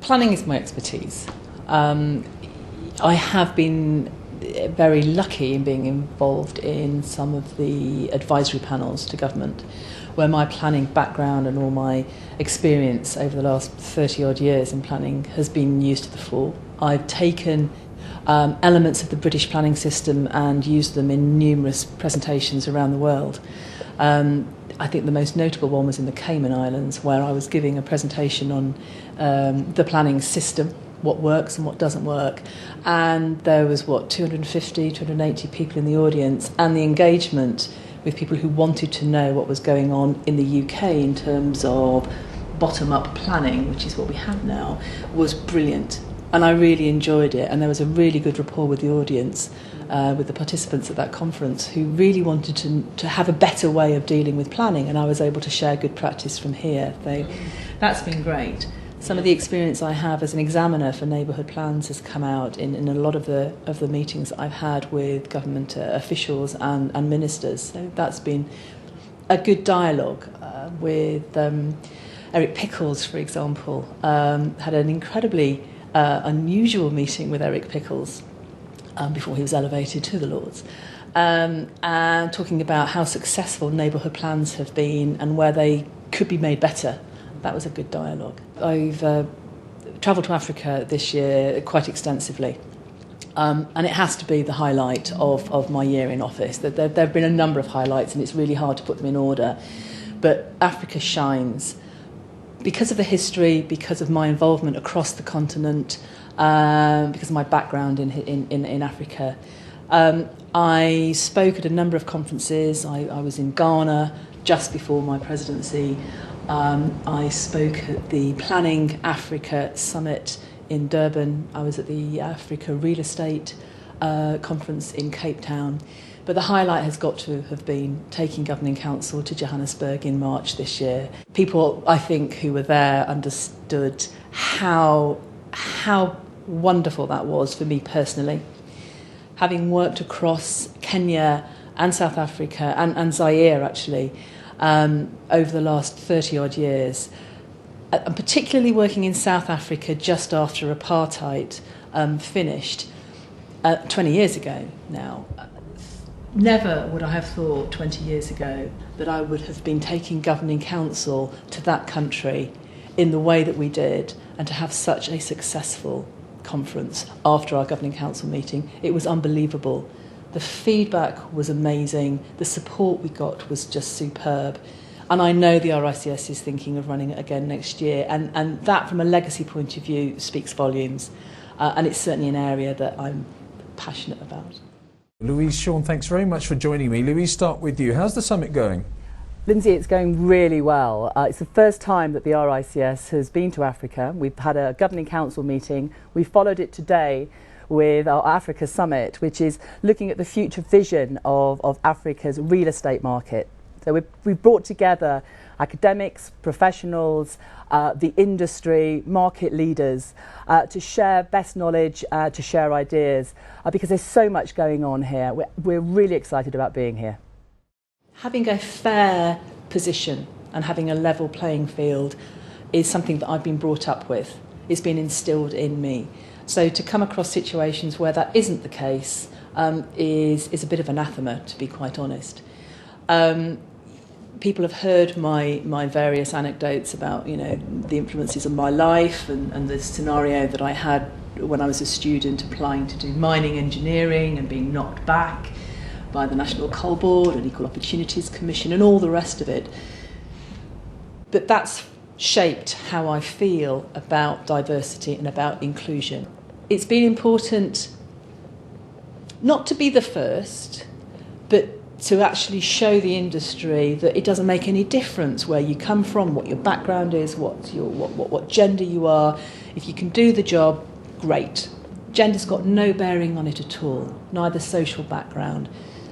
Planning is my expertise. I have been very lucky in being involved in some of the advisory panels to government, where my planning background and all my experience over the last 30 odd years in planning has been used to the full. I've taken elements of the British planning system and used them in numerous presentations around the world. I think the most notable one was in the Cayman Islands, where I was giving a presentation on the planning system, what works and what doesn't work. And there was, 250, 280 people in the audience, and the engagement with people who wanted to know what was going on in the UK in terms of bottom-up planning, which is what we have now, was brilliant. And I really enjoyed it, and there was a really good rapport with the audience, with the participants at that conference, who really wanted to have a better way of dealing with planning, and I was able to share good practice from here. That's been great. Some of the experience I have as an examiner for neighbourhood plans has come out in a lot of the meetings that I've had with government officials and ministers. So that's been a good dialogue with Eric Pickles, for example. Had an incredibly unusual meeting with Eric Pickles before he was elevated to the Lords, and talking about how successful neighbourhood plans have been and where they could be made better. That was a good dialogue. I've travelled to Africa this year quite extensively, and it has to be the highlight of my year in office. There have been a number of highlights, and it's really hard to put them in order, but Africa shines because of the history, because of my involvement across the continent, because of my background in Africa. I spoke at a number of conferences. I was in Ghana just before my presidency. I spoke at the Planning Africa Summit in Durban. I was at the Africa Real Estate Conference in Cape Town. But the highlight has got to have been taking Governing Council to Johannesburg in March this year. People, I think, who were there understood how wonderful that was for me personally. Having worked across Kenya and South Africa and Zaire, actually, over the last 30-odd years, and particularly working in South Africa just after apartheid finished 20 years ago now. Never would I have thought 20 years ago that I would have been taking Governing Council to that country in the way that we did, and to have such a successful conference after our Governing Council meeting. It was unbelievable. The feedback was amazing. The support we got was just superb. And I know the RICS is thinking of running it again next year. And that, from a legacy point of view, speaks volumes. And it's certainly an area that I'm passionate about. Louise, Sean, thanks very much for joining me. Louise, start with you. How's the summit going? Lindsay, it's going really well. It's the first time that the RICS has been to Africa. We've had a Governing Council meeting. We followed it today with our Africa Summit, which is looking at the future vision of Africa's real estate market. So we've brought together academics, professionals, the industry, market leaders, to share best knowledge, to share ideas, because there's so much going on here. We're really excited about being here. Having a fair position and having a level playing field is something that I've been brought up with. It's been instilled in me. So to come across situations where that isn't the case is a bit of anathema, to be quite honest. People have heard my various anecdotes about, the influences of my life and the scenario that I had when I was a student applying to do mining engineering and being knocked back by the National Coal Board and Equal Opportunities Commission and all the rest of it. But that's shaped how I feel about diversity and about inclusion. It's been important not to be the first, but to actually show the industry that it doesn't make any difference where you come from, what your background is, what gender you are. If you can do the job, great. Gender's got no bearing on it at all, neither social background.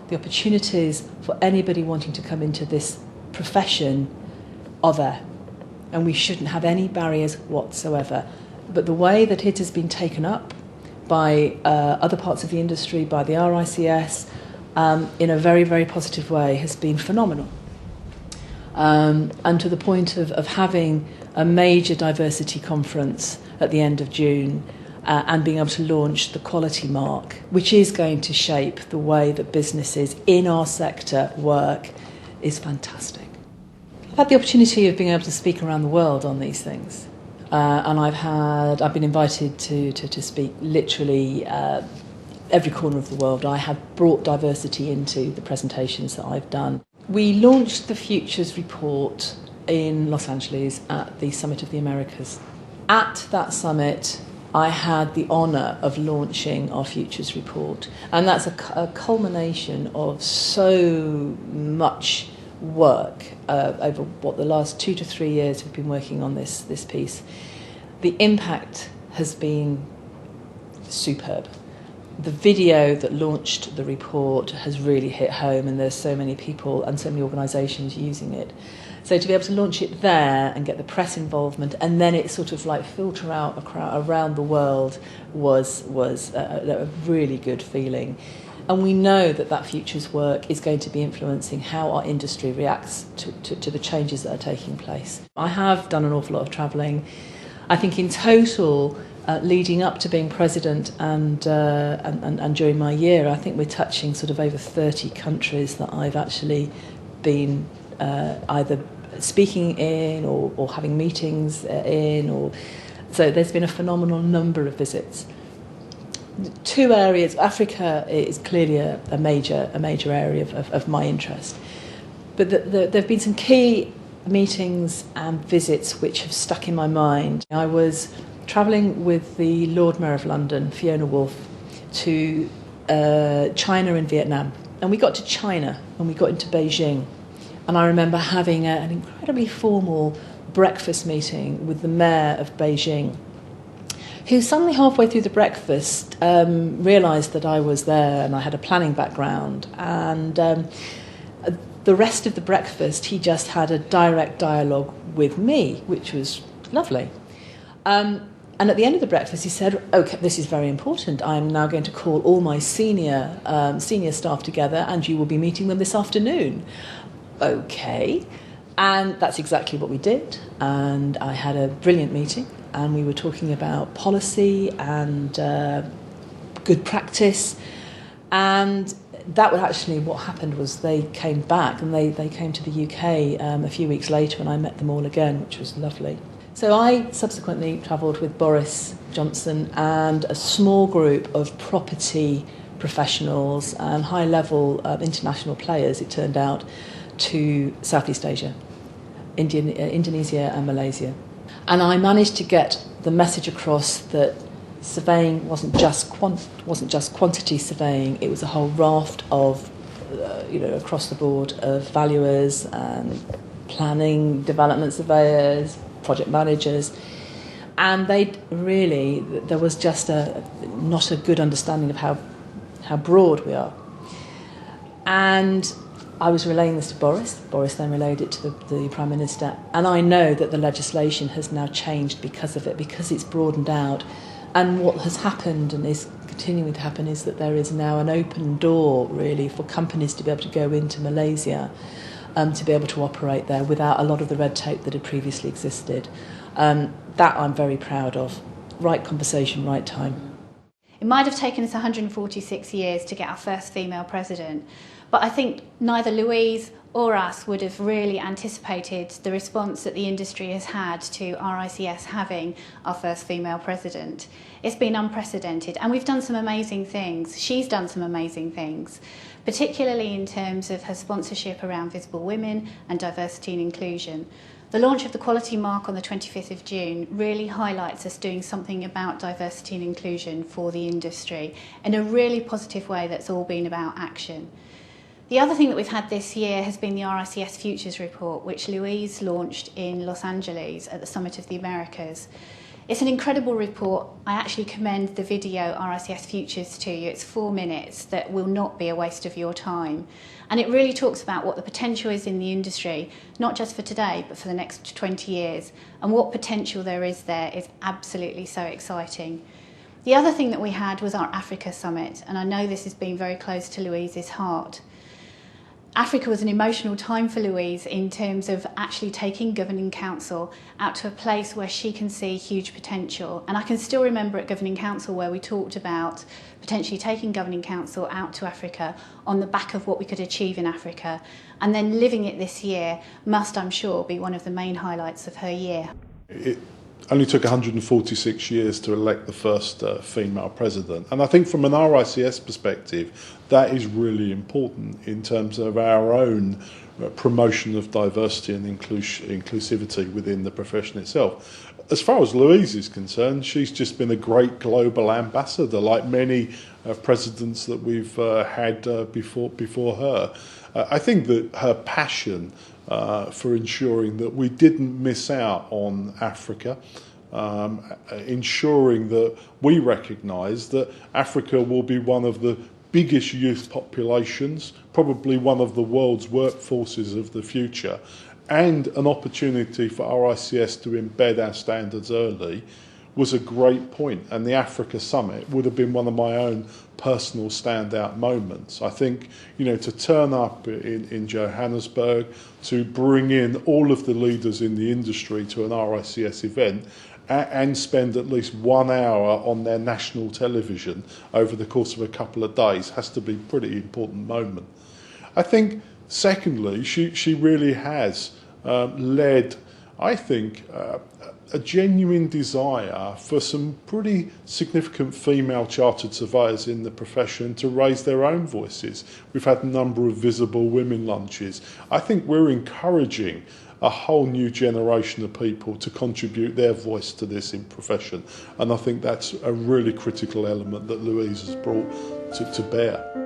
The opportunities for anybody wanting to come into this profession are there, and we shouldn't have any barriers whatsoever. But the way that it has been taken up by other parts of the industry, by the RICS, in a very, very positive way, has been phenomenal. And to the point of having a major diversity conference at the end of June, and being able to launch the quality mark, which is going to shape the way that businesses in our sector work, is fantastic. I've had the opportunity of being able to speak around the world on these things, and I've been invited to speak literally every corner of the world. I have brought diversity into the presentations that I've done. We launched the Futures Report in Los Angeles at the Summit of the Americas. At that summit, I had the honour of launching our Futures Report, and that's a culmination of so much work over what the last 2 to 3 years we've been working on this piece. The impact has been superb. The video that launched the report has really hit home, and there's so many people and so many organisations using it. So to be able to launch it there and get the press involvement, and then it sort of like filter out around the world was a really good feeling. And we know that futures work is going to be influencing how our industry reacts to the changes that are taking place. I have done an awful lot of travelling. I think in total, leading up to being president and during my year, I think we're touching sort of over 30 countries that I've actually been either speaking in or having meetings in, so there's been a phenomenal number of visits. 2 areas. Africa is clearly a major area of my interest, but there have been some key meetings and visits which have stuck in my mind. I was travelling with the Lord Mayor of London, Fiona Woolf, to China and Vietnam, and we got to China and we got into Beijing. And I remember having an incredibly formal breakfast meeting with the mayor of Beijing, who suddenly halfway through the breakfast realised that I was there and I had a planning background. And the rest of the breakfast, he just had a direct dialogue with me, which was lovely. And at the end of the breakfast, he said, "Okay, this is very important. I'm now going to call all my senior staff together, and you will be meeting them this afternoon." Okay, and that's exactly what we did, and I had a brilliant meeting, and we were talking about policy and good practice, and that was actually what happened. Was they came back and they came to the UK a few weeks later, and I met them all again, which was lovely. So I subsequently travelled with Boris Johnson and a small group of property professionals and high-level international players, it turned out, to Southeast Asia, Indonesia and Malaysia. And I managed to get the message across that surveying wasn't just quantity surveying, it was a whole raft of, across the board of valuers and planning, development surveyors, project managers, and there was just not a good understanding of how broad we are. And I was relaying this to Boris. Boris then relayed it to the Prime Minister. And I know that the legislation has now changed because of it, because it's broadened out. And what has happened and is continuing to happen is that there is now an open door, really, for companies to be able to go into Malaysia, to be able to operate there without a lot of the red tape that had previously existed. That I'm very proud of. Right conversation, right time. It might have taken us 146 years to get our first female president, but I think neither Louise or us would have really anticipated the response that the industry has had to RICS having our first female president. It's been unprecedented, and we've done some amazing things. She's done some amazing things, particularly in terms of her sponsorship around visible women and diversity and inclusion. The launch of the Quality Mark on the 25th of June really highlights us doing something about diversity and inclusion for the industry in a really positive way that's all been about action. The other thing that we've had this year has been the RICS Futures Report, which Louise launched in Los Angeles at the Summit of the Americas. It's an incredible report. I actually commend the video RICS Futures to you. It's 4 minutes that will not be a waste of your time. And it really talks about what the potential is in the industry, not just for today, but for the next 20 years. And what potential there is absolutely so exciting. The other thing that we had was our Africa Summit, and I know this has been very close to Louise's heart. Africa was an emotional time for Louise in terms of actually taking Governing Council out to a place where she can see huge potential. And I can still remember at Governing Council where we talked about potentially taking Governing Council out to Africa on the back of what we could achieve in Africa. And then living it this year must, I'm sure, be one of the main highlights of her year. It only took 146 years to elect the first female president. And I think from an RICS perspective, that is really important in terms of our own promotion of diversity and inclusivity within the profession itself. As far as Louise is concerned, she's just been a great global ambassador, like many presidents that we've had before her. I think that her passion for ensuring that we didn't miss out on Africa, ensuring that we recognise that Africa will be one of the biggest youth populations, probably one of the world's workforces of the future, and an opportunity for RICS to embed our standards early, was a great point. And the Africa Summit would have been one of my own personal standout moments. I think, to turn up in Johannesburg, to bring in all of the leaders in the industry to an RICS event, and spend at least 1 hour on their national television over the course of a couple of days has to be a pretty important moment. I think, secondly, she really has led, I think, a genuine desire for some pretty significant female chartered surveyors in the profession to raise their own voices. We've had a number of visible women lunches. I think we're encouraging a whole new generation of people to contribute their voice to this in profession. And I think that's a really critical element that Louise has brought to bear.